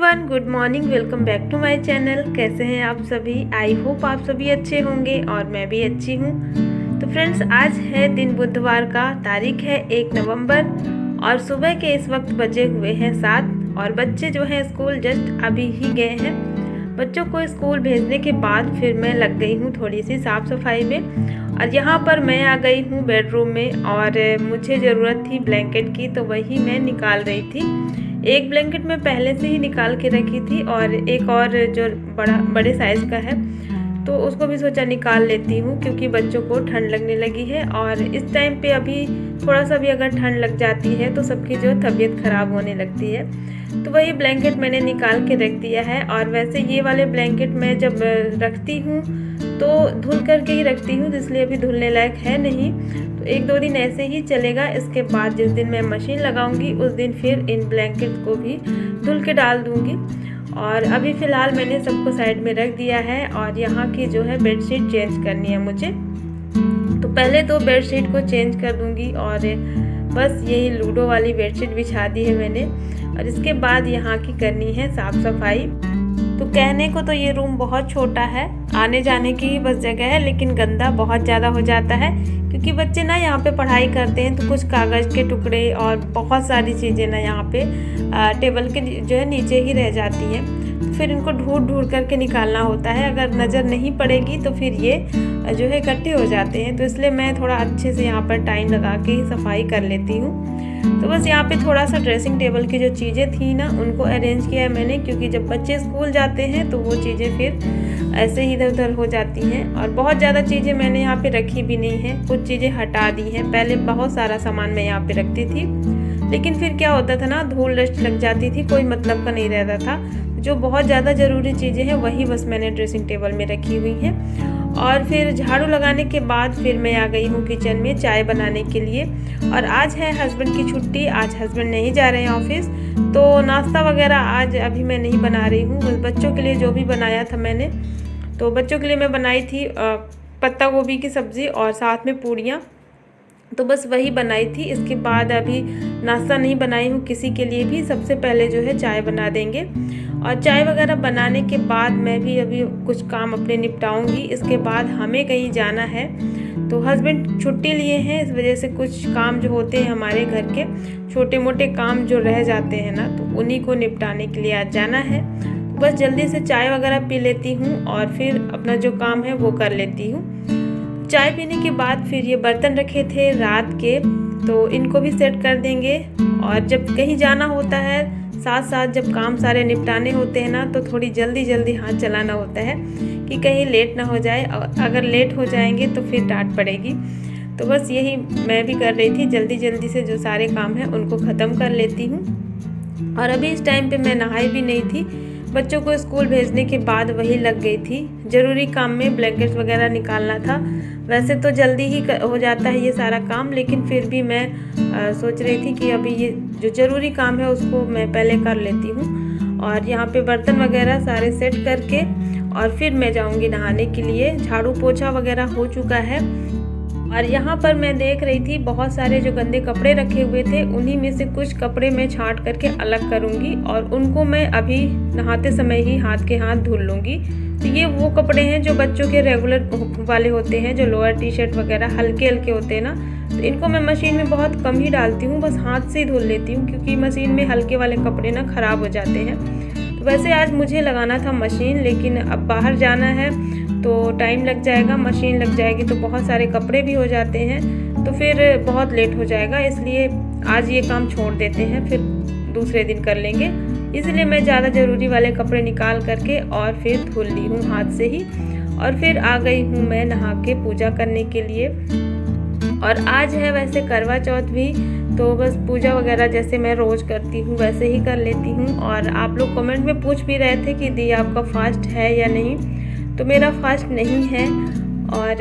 Everyone, good morning. Welcome back to my channel. कैसे हैं आप सभी? आई होप आप सभी अच्छे होंगे और मैं भी अच्छी हूँ। तो फ्रेंड्स, आज है दिन बुधवार का, तारीख है 1 नवंबर और सुबह के इस वक्त बजे हुए हैं 7 और बच्चे जो हैं स्कूल जस्ट अभी ही गए हैं। बच्चों को स्कूल भेजने के बाद फिर मैं लग गई हूँ थोड़ी सी साफ़ सफाई में और यहाँ पर मैं आ गई हूँ बेडरूम में और मुझे ज़रूरत थी ब्लैंकेट की, तो वही मैं निकाल रही थी। एक ब्लैंकेट मैं पहले से ही निकाल के रखी थी और एक और जो बड़े साइज़ का है तो उसको भी सोचा निकाल लेती हूँ, क्योंकि बच्चों को ठंड लगने लगी है और इस टाइम पे अभी थोड़ा सा भी अगर ठंड लग जाती है तो सबकी जो तबीयत ख़राब होने लगती है। तो वही ब्लैंकेट मैंने निकाल के रख दिया है। और वैसे ये वाले ब्लैंकेट मैं जब रखती हूँ तो धुल करके ही रखती हूँ, इसलिए अभी धुलने लायक है नहीं। तो 1-2 दिन ऐसे ही चलेगा। इसके बाद जिस दिन मैं मशीन लगाऊंगी उस दिन फिर इन ब्लैंकेट को भी धुल के डाल दूंगी। और अभी फ़िलहाल मैंने सबको साइड में रख दिया है और यहाँ की जो है बेडशीट चेंज करनी है मुझे। तो पहले तो बेडशीट को चेंज कर दूंगी और बस यही लूडो वाली बेडशीट बिछा दी है मैंने और इसके बाद यहाँ की करनी है साफ़ सफाई। तो कहने को तो ये रूम बहुत छोटा है, आने जाने की ही बस जगह है, लेकिन गंदा बहुत ज़्यादा हो जाता है क्योंकि बच्चे ना यहाँ पे पढ़ाई करते हैं तो कुछ कागज़ के टुकड़े और बहुत सारी चीज़ें ना यहाँ पे टेबल के जो है नीचे ही रह जाती हैं। तो फिर इनको ढूंढ करके निकालना होता है, अगर नज़र नहीं पड़ेगी तो फिर ये जो है इकट्ठे हो जाते हैं। तो इसलिए मैं थोड़ा अच्छे से यहाँ पर टाइम लगा के ही सफाई कर लेती हूँ। तो बस यहाँ पे थोड़ा सा ड्रेसिंग टेबल की जो चीज़ें थी ना उनको अरेंज किया है मैंने, क्योंकि जब बच्चे स्कूल जाते हैं तो वो चीज़ें फिर ऐसे ही इधर उधर हो जाती हैं। और बहुत ज़्यादा चीज़ें मैंने यहाँ पे रखी भी नहीं है, कुछ चीज़ें हटा दी हैं। पहले बहुत सारा सामान मैं यहाँ पे रखती थी, लेकिन फिर क्या होता था ना, धूल डस्ट लग जाती थी, कोई मतलब का नहीं रहता था। जो बहुत ज़्यादा ज़रूरी चीज़ें हैं वही बस मैंने ड्रेसिंग टेबल में रखी हुई हैं। और फिर झाड़ू लगाने के बाद फिर मैं आ गई हूँ किचन में चाय बनाने के लिए। और आज है हस्बैंड की छुट्टी, आज हस्बैंड नहीं जा रहे हैं ऑफिस, तो नाश्ता वगैरह आज अभी मैं नहीं बना रही हूँ। बस बच्चों के लिए जो भी बनाया था मैंने, तो बच्चों के लिए मैं बनाई थी पत्ता गोभी की सब्ज़ी और साथ में पूड़ियाँ, तो बस वही बनाई थी। इसके बाद अभी नाश्ता नहीं बनाई हूँ किसी के लिए भी। सबसे पहले जो है चाय बना देंगे और चाय वगैरह बनाने के बाद मैं भी अभी कुछ काम अपने निपटाऊंगी। इसके बाद हमें कहीं जाना है, तो हस्बैंड छुट्टी लिए हैं, इस वजह से कुछ काम जो होते हैं हमारे घर के छोटे मोटे काम जो रह जाते हैं ना, तो उन्हीं को निपटाने के लिए आज जाना है। तो बस जल्दी से चाय वगैरह पी लेती हूँ और फिर अपना जो काम है वो कर लेती हूँ। चाय पीने के बाद फिर ये बर्तन रखे थे रात के, तो इनको भी सेट कर देंगे। और जब कहीं जाना होता है साथ साथ जब काम सारे निपटाने होते हैं ना, तो थोड़ी जल्दी हाथ चलाना होता है कि कहीं लेट ना हो जाए, और अगर लेट हो जाएंगे तो फिर डांट पड़ेगी। तो बस यही मैं भी कर रही थी, जल्दी से जो सारे काम हैं उनको ख़त्म कर लेती हूँ। और अभी इस टाइम पे मैं नहाई भी नहीं थी, बच्चों को स्कूल भेजने के बाद वही लग गई थी ज़रूरी काम में, ब्लैंकेट्स वगैरह निकालना था। वैसे तो जल्दी ही हो जाता है ये सारा काम, लेकिन फिर भी मैं सोच रही थी कि अभी ये जो ज़रूरी काम है उसको मैं पहले कर लेती हूँ। और यहाँ पे बर्तन वगैरह सारे सेट करके और फिर मैं जाऊँगी नहाने के लिए। झाड़ू पोछा वगैरह हो चुका है और यहाँ पर मैं देख रही थी बहुत सारे जो गंदे कपड़े रखे हुए थे, उन्हीं में से कुछ कपड़े मैं छांट करके अलग करूँगी और उनको मैं अभी नहाते समय ही हाथ के हाथ धुल लूँगी। तो ये वो कपड़े हैं जो बच्चों के रेगुलर वाले होते हैं, जो लोअर टी शर्ट वगैरह हल्के होते हैं ना, तो इनको मैं मशीन में बहुत कम ही डालती हूँ, बस हाथ से ही धुल लेती हूँ, क्योंकि मशीन में हल्के वाले कपड़े ना ख़राब हो जाते हैं। तो वैसे आज मुझे लगाना था मशीन, लेकिन अब बाहर जाना है तो टाइम लग जाएगा, मशीन लग जाएगी तो बहुत सारे कपड़े भी हो जाते हैं, तो फिर बहुत लेट हो जाएगा। इसलिए आज ये काम छोड़ देते हैं, फिर दूसरे दिन कर लेंगे। इसलिए मैं ज़्यादा ज़रूरी वाले कपड़े निकाल करके और फिर धुल ली हूँ हाथ से ही। और फिर आ गई हूँ मैं नहा के पूजा करने के लिए। और आज है वैसे करवा चौथ भी, तो बस पूजा वगैरह जैसे मैं रोज़ करती हूँ वैसे ही कर लेती हूँ। और आप लोग कमेंट में पूछ भी रहे थे कि दी आपका फास्ट है या नहीं, तो मेरा फास्ट नहीं है। और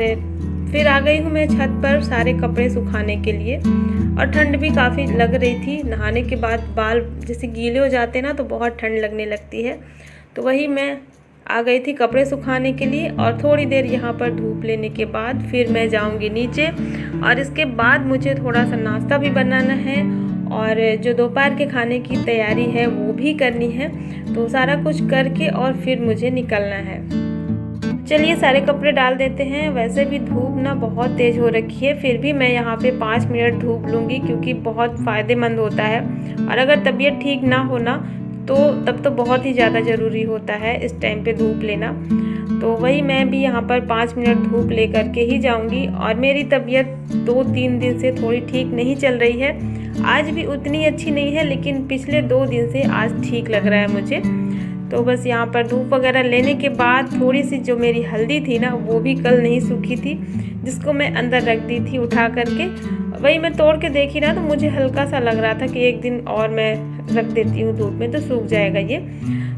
फिर आ गई हूँ मैं छत पर सारे कपड़े सुखाने के लिए। और ठंड भी काफ़ी लग रही थी, नहाने के बाद बाल जैसे गीले हो जाते हैं ना, तो बहुत ठंड लगने लगती है। तो वही मैं आ गई थी कपड़े सुखाने के लिए और थोड़ी देर यहाँ पर धूप लेने के बाद फिर मैं जाऊँगी नीचे। और इसके बाद मुझे थोड़ा सा नाश्ता भी बनाना है और जो दोपहर के खाने की तैयारी है वो भी करनी है। तो सारा कुछ करके और फिर मुझे निकलना है। चलिए सारे कपड़े डाल देते हैं। वैसे भी धूप ना बहुत तेज़ हो रखी है, फिर भी मैं यहाँ पे 5 मिनट धूप लूँगी क्योंकि बहुत फ़ायदेमंद होता है। और अगर तबीयत ठीक ना हो ना तो तब तो बहुत ही ज़्यादा ज़रूरी होता है इस टाइम पे धूप लेना। तो वही मैं भी यहाँ पर 5 मिनट धूप ले करके ही जाऊँगी। और मेरी तबीयत 2-3 दिन से थोड़ी ठीक नहीं चल रही है। आज भी उतनी अच्छी नहीं है, लेकिन पिछले 2 दिन से आज ठीक लग रहा है मुझे। तो बस यहाँ पर धूप वगैरह लेने के बाद थोड़ी सी जो मेरी हल्दी थी ना वो भी कल नहीं सूखी थी, जिसको मैं अंदर रख दी थी उठा करके। वही मैं तोड़ के देखी ना तो मुझे हल्का सा लग रहा था कि एक दिन और मैं रख देती हूँ धूप में तो सूख जाएगा ये।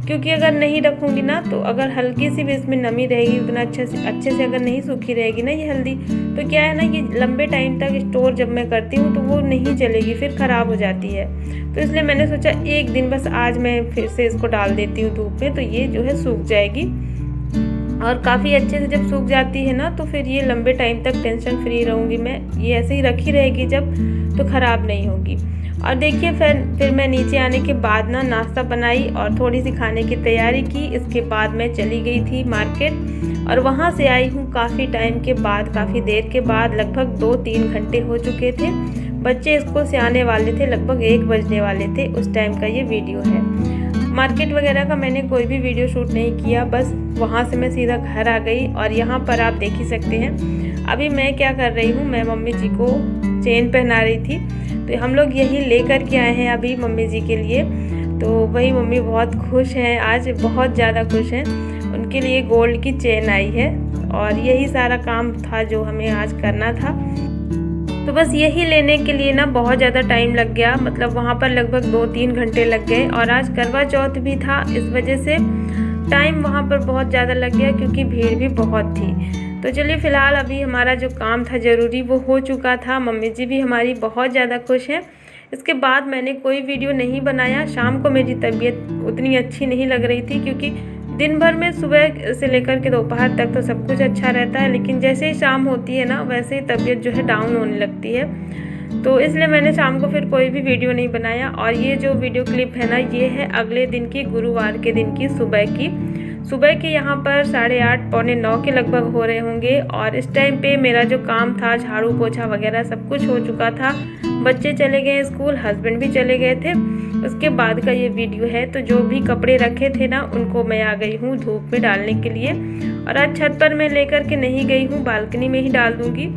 क्योंकि अगर नहीं रखूँगी ना तो अगर हल्की सी भी इसमें नमी रहेगी, उतना अच्छे से अगर नहीं सूखी रहेगी ना ये हल्दी, तो क्या है ना ये लंबे टाइम तक स्टोर जब मैं करती हूँ तो वो नहीं चलेगी, फिर ख़राब हो जाती है। तो इसलिए मैंने सोचा एक दिन बस आज मैं फिर से इसको डाल देती हूँ धूप में, तो ये जो है सूख जाएगी। और काफ़ी अच्छे से जब सूख जाती है ना तो फिर ये लंबे टाइम तक टेंशन फ्री रहूँगी मैं। ये ऐसे ही रखी रहेगी जब, तो ख़राब नहीं होगी। और देखिए फिर मैं नीचे आने के बाद ना नाश्ता बनाई और थोड़ी सी खाने की तैयारी की। इसके बाद मैं चली गई थी मार्केट और वहाँ से आई हूँ काफ़ी टाइम के बाद, काफ़ी देर के बाद। लगभग 2-3 घंटे हो चुके थे। बच्चे स्कूल से आने वाले थे, लगभग 1 बजने वाले थे, उस टाइम का ये वीडियो है। मार्केट वगैरह का मैंने कोई भी वीडियो शूट नहीं किया, बस वहाँ से मैं सीधा घर आ गई। और यहाँ पर आप देख ही सकते हैं अभी मैं क्या कर रही हूँ। मैं मम्मी जी को चेन पहना रही थी, तो हम लोग यही लेकर के आए हैं अभी मम्मी जी के लिए। तो वही मम्मी बहुत खुश हैं, आज बहुत ज़्यादा खुश हैं। उनके लिए गोल्ड की चेन आई है और यही सारा काम था जो हमें आज करना था। तो बस यही लेने के लिए ना बहुत ज़्यादा टाइम लग गया, मतलब वहाँ पर लगभग 2-3 घंटे लग गए। और आज करवा चौथ भी था, इस वजह से टाइम वहाँ पर बहुत ज़्यादा लग गया क्योंकि भीड़ भी बहुत थी। तो चलिए फ़िलहाल अभी हमारा जो काम था ज़रूरी वो हो चुका था। मम्मी जी भी हमारी बहुत ज़्यादा खुश हैं। इसके बाद मैंने कोई वीडियो नहीं बनाया। शाम को मेरी तबीयत उतनी अच्छी नहीं लग रही थी क्योंकि दिन भर में सुबह से लेकर के दोपहर तक तो सब कुछ अच्छा रहता है, लेकिन जैसे ही शाम होती है ना वैसे ही तबीयत जो है डाउन होने लगती है। तो इसलिए मैंने शाम को फिर कोई भी वीडियो नहीं बनाया। और ये जो वीडियो क्लिप है ना ये है अगले दिन की, गुरुवार के दिन की सुबह के यहाँ पर 8:30 पौने 9 के लगभग हो रहे होंगे। और इस टाइम पे मेरा जो काम था झाड़ू पोछा वगैरह सब कुछ हो चुका था। बच्चे चले गए स्कूल, हस्बैंड भी चले गए थे। उसके बाद का ये वीडियो है। तो जो भी कपड़े रखे थे ना उनको मैं आ गई हूँ धूप में डालने के लिए। और आज छत पर मैं लेकर के नहीं गई हूँ, बालकनी में ही डाल दूँगी।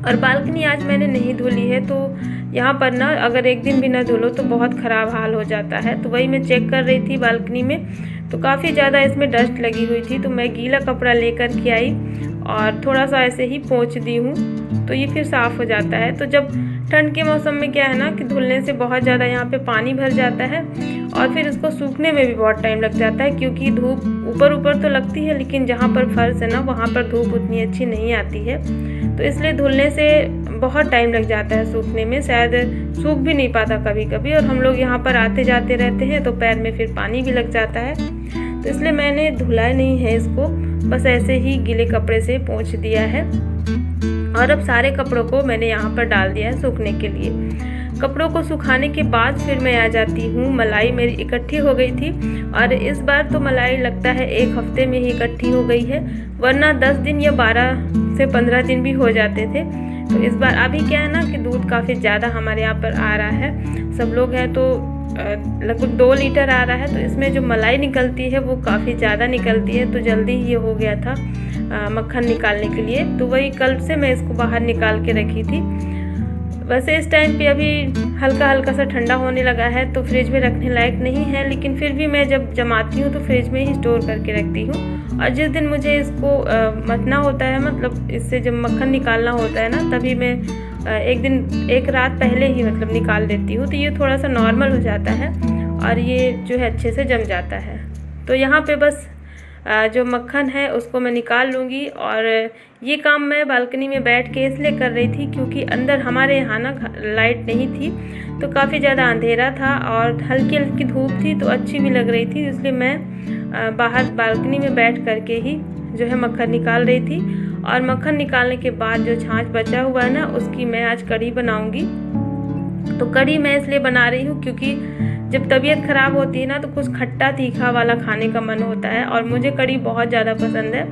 और बालकनी आज मैंने नहीं धुली है, तो यहाँ पर ना अगर एक दिन भी ना धुलो तो बहुत ख़राब हाल हो जाता है। तो वही मैं चेक कर रही थी बालकनी में, तो काफ़ी ज़्यादा इसमें डस्ट लगी हुई थी। तो मैं गीला कपड़ा लेकर के आई और थोड़ा सा ऐसे ही पोंछ दी हूँ, तो ये फिर साफ़ हो जाता है। तो जब ठंड के मौसम में क्या है ना कि धुलने से बहुत ज़्यादा यहाँ पे पानी भर जाता है और फिर इसको सूखने में भी बहुत टाइम लग जाता है, क्योंकि धूप ऊपर तो लगती है लेकिन जहाँ पर फर्श है ना वहाँ पर धूप उतनी अच्छी नहीं आती है। तो इसलिए धुलने से बहुत टाइम लग जाता है, सूखने में शायद सूख भी नहीं पाता कभी कभी। और हम लोग यहाँ पर आते जाते रहते हैं तो पैर में फिर पानी भी लग जाता है, तो इसलिए मैंने धुला नहीं है इसको, बस ऐसे ही गीले कपड़े से पोंछ दिया है। और अब सारे कपड़ों को मैंने यहाँ पर डाल दिया है सूखने के लिए। कपड़ों को सुखाने के बाद फिर मैं आ जाती हूँ। मलाई मेरी इकट्ठी हो गई थी और इस बार तो मलाई लगता है 1 हफ्ते में ही इकट्ठी हो गई है, वरना 10 दिन या 12 से 15 दिन भी हो जाते थे। तो इस बार अभी क्या है ना कि दूध काफ़ी ज़्यादा हमारे यहाँ पर आ रहा है, सब लोग हैं तो लगभग 2 लीटर आ रहा है। तो इसमें जो मलाई निकलती है वो काफ़ी ज़्यादा निकलती है, तो जल्दी ही ये हो गया था मक्खन निकालने के लिए। तो वही कल से मैं इसको बाहर निकाल के रखी थी। वैसे इस टाइम पे अभी हल्का सा ठंडा होने लगा है तो फ्रिज में रखने लायक नहीं है, लेकिन फिर भी मैं जब जमाती हूँ तो फ्रिज में ही स्टोर करके रखती हूँ। और जिस दिन मुझे इसको मथना होता है, मतलब इससे जब मक्खन निकालना होता है ना, तभी मैं एक रात पहले ही मतलब निकाल देती हूँ, तो ये थोड़ा सा नॉर्मल हो जाता है और ये जो है अच्छे से जम जाता है। तो यहाँ पे बस जो मक्खन है उसको मैं निकाल लूँगी। और ये काम मैं बालकनी में बैठ के इसलिए कर रही थी क्योंकि अंदर हमारे यहाँ ना लाइट नहीं थी, तो काफ़ी ज़्यादा अंधेरा था और हल्की हल्की धूप थी, तो अच्छी भी लग रही थी। इसलिए मैं बाहर बालकनी में बैठ करके ही जो है मक्खन निकाल रही थी। और मक्खन निकालने के बाद जो छाछ बचा हुआ है ना उसकी मैं आज कढ़ी बनाऊँगी। तो कढ़ी मैं इसलिए बना रही हूँ क्योंकि जब तबीयत ख़राब होती है ना तो कुछ खट्टा तीखा वाला खाने का मन होता है और मुझे कढ़ी बहुत ज़्यादा पसंद है।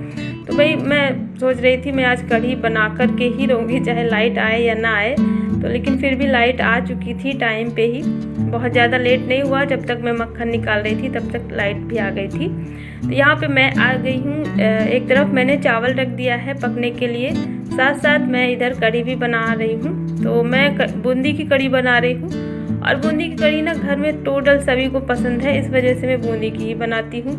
तो भाई मैं सोच रही थी मैं आज कढ़ी बना कर के ही रहूँगी, चाहे लाइट आए या ना आए। तो लेकिन फिर भी लाइट आ चुकी थी टाइम पे ही, बहुत ज़्यादा लेट नहीं हुआ। जब तक मैं मक्खन निकाल रही थी तब तक लाइट भी आ गई थी। तो यहाँ पे मैं आ गई हूँ। एक तरफ मैंने चावल रख दिया है पकने के लिए, साथ साथ मैं इधर कढ़ी भी बना रही हूँ। तो मैं बूंदी की कढ़ी बना रही हूँ और बूंदी की कढ़ी ना घर में टोटल सभी को पसंद है, इस वजह से मैं बूंदी की ही बनाती हूँ।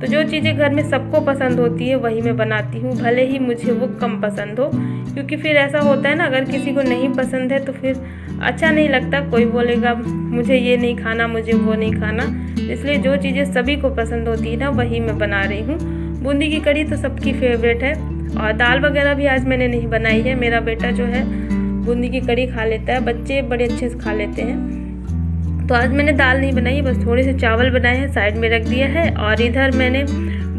तो जो चीज़ें घर में सबको पसंद होती है वही मैं बनाती हूँ, भले ही मुझे वो कम पसंद हो, क्योंकि फिर ऐसा होता है ना अगर किसी को नहीं पसंद है तो फिर अच्छा नहीं लगता। कोई बोलेगा मुझे ये नहीं खाना, मुझे वो नहीं खाना, इसलिए जो चीज़ें सभी को पसंद होती है ना वही मैं बना रही हूँ। बूंदी की कढ़ी तो सबकी फेवरेट है। और दाल वगैरह भी आज मैंने नहीं बनाई है, मेरा बेटा जो है बूंदी की कढ़ी खा लेता है, बच्चे बड़े अच्छे से खा लेते हैं। तो आज मैंने दाल नहीं बनाई है, बस थोड़े से चावल बनाए हैं, साइड में रख दिया है। और इधर मैंने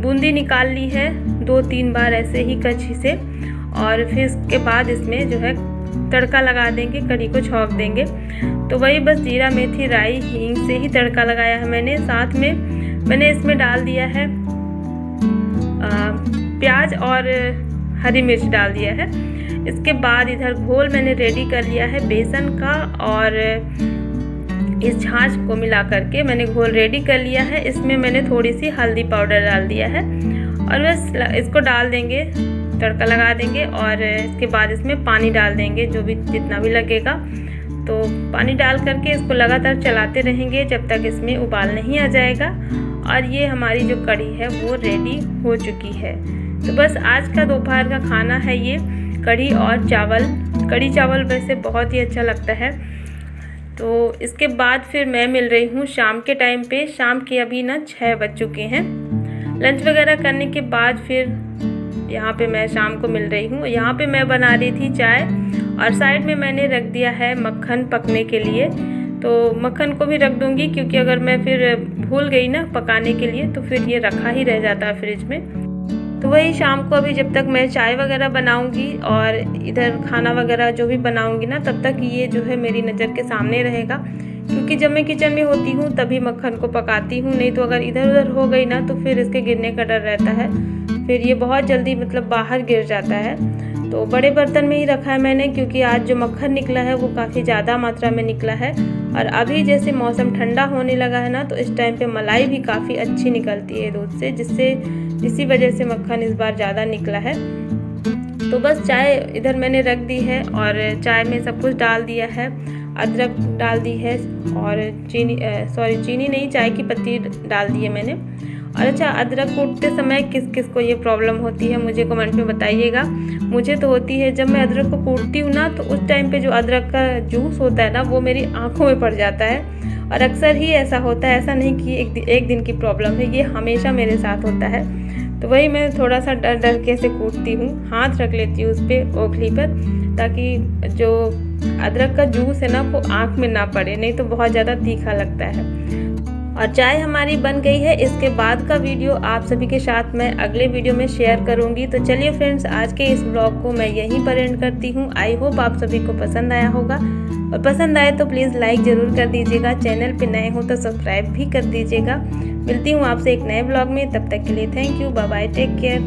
बूंदी निकाल ली है 2-3 बार ऐसे ही कच्छी से, और फिर इसके बाद इसमें जो है तड़का लगा देंगे, कढ़ी को छौंक देंगे। तो वही बस जीरा मेथी राई हींग से ही तड़का लगाया है मैंने। साथ में मैंने इसमें डाल दिया है प्याज और हरी मिर्च डाल दिया है। इसके बाद इधर घोल मैंने रेडी कर लिया है बेसन का, और इस छाछ को मिला करके मैंने घोल रेडी कर लिया है। इसमें मैंने थोड़ी सी हल्दी पाउडर डाल दिया है और बस इसको डाल देंगे, तड़का लगा देंगे। और इसके बाद इसमें पानी डाल देंगे, जो भी जितना भी लगेगा। तो पानी डाल करके इसको लगातार चलाते रहेंगे जब तक इसमें उबाल नहीं आ जाएगा। और ये हमारी जो कढ़ी है वो रेडी हो चुकी है। तो बस आज का दोपहर का खाना है ये कढ़ी और चावल। कढ़ी चावल वैसे बहुत ही अच्छा लगता है। तो इसके बाद फिर मैं मिल रही हूँ शाम के टाइम पे। शाम के अभी ना 6 बज चुके हैं। लंच वगैरह करने के बाद फिर यहाँ पे मैं शाम को मिल रही हूँ। यहाँ पे मैं बना रही थी चाय, और साइड में मैंने रख दिया है मक्खन पकने के लिए। तो मक्खन को भी रख दूँगी, क्योंकि अगर मैं फिर भूल गई ना पकाने के लिए तो फिर ये रखा ही रह जाता है फ्रिज में। तो वही शाम को अभी जब तक मैं चाय वगैरह बनाऊंगी और इधर खाना वगैरह जो भी बनाऊंगी ना, तब तक ये जो है मेरी नज़र के सामने रहेगा। क्योंकि जब मैं किचन में होती हूँ तभी मक्खन को पकाती हूँ, नहीं तो अगर इधर उधर हो गई ना तो फिर इसके गिरने का डर रहता है, फिर ये बहुत जल्दी मतलब बाहर गिर जाता है। तो बड़े बर्तन में ही रखा है मैंने, क्योंकि आज जो मक्खन निकला है वो काफ़ी ज़्यादा मात्रा में निकला है। और अभी जैसे मौसम ठंडा होने लगा है ना, तो इस टाइम पे मलाई भी काफ़ी अच्छी निकलती है दूध से, इसी वजह से मक्खन इस बार ज़्यादा निकला है। तो बस चाय इधर मैंने रख दी है, और चाय में सब कुछ डाल दिया है। अदरक डाल दी है, और चीनी नहीं, चाय की पत्ती डाल दी है मैंने। और अच्छा, अदरक कूटते समय किस किस को ये प्रॉब्लम होती है मुझे कमेंट में बताइएगा। मुझे तो होती है, जब मैं अदरक को कूटती हूँ ना तो उस टाइम पे जो अदरक का जूस होता है ना वो मेरी आँखों में पड़ जाता है, और अक्सर ही ऐसा होता है। ऐसा नहीं कि एक दिन की प्रॉब्लम है, ये हमेशा मेरे साथ होता है। तो वही मैं थोड़ा सा डर डर के से कूटती हूँ, हाथ रख लेती हूँ उस पर ओखली पर, ताकि जो अदरक का जूस है ना वो आँख में ना पड़े, नहीं तो बहुत ज़्यादा तीखा लगता है। और चाय हमारी बन गई है। इसके बाद का वीडियो आप सभी के साथ मैं अगले वीडियो में शेयर करूंगी। तो चलिए फ्रेंड्स, आज के इस ब्लॉग को मैं यहीं पर एंड करती हूँ। आई होप आप सभी को पसंद आया होगा, और पसंद आए तो प्लीज़ लाइक ज़रूर कर दीजिएगा। चैनल पे नए हो तो सब्सक्राइब भी कर दीजिएगा। मिलती हूँ आपसे एक नए ब्लॉग में, तब तक के लिए thank you, bye bye, take care.